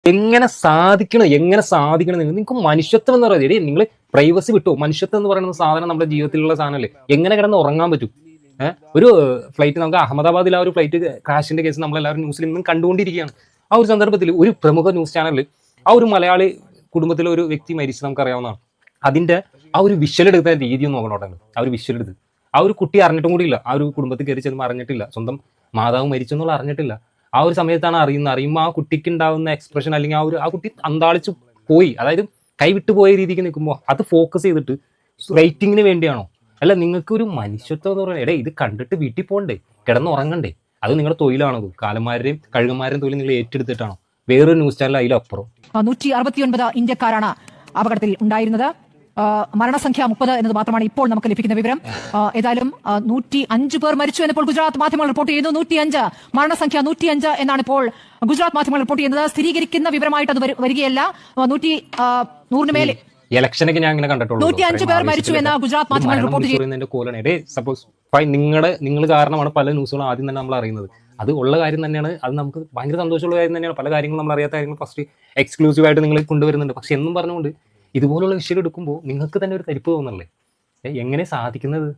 എങ്ങനെ സാധിക്കണം നിങ്ങൾക്ക് മനുഷ്യത്വം എന്ന് പറയുന്നത് നിങ്ങൾ പ്രൈവസി വിട്ടു. മനുഷ്യത്വം എന്ന് പറയുന്ന സാധനം നമ്മുടെ ജീവിതത്തിലുള്ള സാധനമല്ലേ. എങ്ങനെ കിടന്ന് ഉറങ്ങാൻ പറ്റും? ഒരു ഫ്ലൈറ്റ് നമുക്ക് അഹമ്മദാബാദിൽ ആ ഒരു ഫ്ലൈറ്റ് ക്രാഷിന്റെ കേസ് നമ്മളെല്ലാവരും ന്യൂസിൽ നിന്നും കണ്ടുകൊണ്ടിരിക്കുകയാണ്. ആ ഒരു സന്ദർഭത്തിൽ ഒരു പ്രമുഖ ന്യൂസ് ചാനലിൽ ആ ഒരു മലയാളി കുടുംബത്തിലെ ഒരു വ്യക്തി മരിച്ചു, നമുക്കറിയാവുന്നതാണ്. അതിന്റെ ആ ഒരു വിഷ്വൽ എടുത്ത രീതി ഒന്ന് നോക്കണോട്ടെ. ആ ഒരു വിഷ്വൽ എടുത്ത് ആ ഒരു കുട്ടി അറിഞ്ഞിട്ടും കൂടി ഇല്ല. ആ ഒരു കുടുംബത്തിൽ കയറി ചെല്ലുമ്പോൾ അറിഞ്ഞിട്ടില്ല, സ്വന്തം മാതാവ് മരിച്ചു എന്നുള്ള അറിഞ്ഞിട്ടില്ല. ആ ഒരു സമയത്താണ് അറിയുമ്പോൾ ആ കുട്ടിക്ക് ഉണ്ടാവുന്ന എക്സ്പ്രഷൻ, അല്ലെങ്കിൽ ആ കുട്ടി അന്താളിച്ച് പോയി, അതായത് കൈവിട്ടു പോയ രീതിക്ക് നിൽക്കുമ്പോൾ അത് ഫോക്കസ് ചെയ്തിട്ട് റേറ്റിങ്ങിന് വേണ്ടിയാണോ? അല്ല, നിങ്ങൾക്ക് ഒരു മനുഷ്യത്വം എന്ന് പറയുന്നത്, ഇത് കണ്ടിട്ട് വീട്ടിൽ പോകണ്ടേ, കിടന്നുറങ്ങണ്ടേ? അത് നിങ്ങളുടെ തൊഴിലാണത്. കാലന്മാരുടെയും കഴുകന്മാരുടെയും തൊഴിൽ നിങ്ങൾ ഏറ്റെടുത്തിട്ടാണോ? വേറൊരു ന്യൂസ് ചാനൽ അതിലപ്പുറം. 169 ഇന്ത്യക്കാരാണ് അപകടത്തിൽ ഉണ്ടായിരുന്നത്. മരണസംഖ്യ 30 എന്നത് മാത്രമാണ് ഇപ്പോൾ നമുക്ക് ലഭിക്കുന്ന വിവരം. ഏതായാലും 105 പേർ മരിച്ചു എന്നിപ്പോൾ ഗുജറാത്ത് മാധ്യമങ്ങൾ റിപ്പോർട്ട് ചെയ്യുന്നു. 105 മരണസംഖ്യ 105 എന്നാണ് ഇപ്പോൾ ഗുജറാത്ത് മാധ്യമങ്ങൾ റിപ്പോർട്ട് ചെയ്യുന്നത്. സ്ഥിരീകരിക്കുന്ന വിവരമായിട്ട് അത് വരികയല്ല. 100 മേലെ ഇലക്ഷനൊക്കെ ഞാൻ ഇങ്ങനെ കണ്ടിട്ടുള്ളൂ. 105 പേർ മരിച്ചു എന്ന് ഗുജറാത്ത് മാധ്യമങ്ങൾ റിപ്പോർട്ട് ചെയ്യുന്നത്. സപ്പോസ് നിങ്ങൾ കാരണമാണ് പല ന്യൂസുകളും ആദ്യം തന്നെ നമ്മൾ അറിയുന്നത്. അത് ഉള്ള കാര്യം തന്നെയാണ്. അത് നമുക്ക് ഭയങ്കര സന്തോഷമുള്ള കാര്യം തന്നെയാണ്. പല കാര്യങ്ങളും നമ്മൾ അറിയാത്ത കാര്യങ്ങൾ ഫസ്റ്റ് എക്സ്ക്ലൂസീവായിട്ട് നിങ്ങൾ കൊണ്ടുവരുന്നുണ്ട്. പക്ഷെ എന്നും പറഞ്ഞുകൊണ്ട് ഇതുപോലുള്ള വിഷയം എടുക്കുമ്പോൾ നിങ്ങൾക്ക് തന്നെ ഒരു തരിപ്പ് തോന്നല്ലേ? എങ്ങനെ സാധിക്കുന്നത്?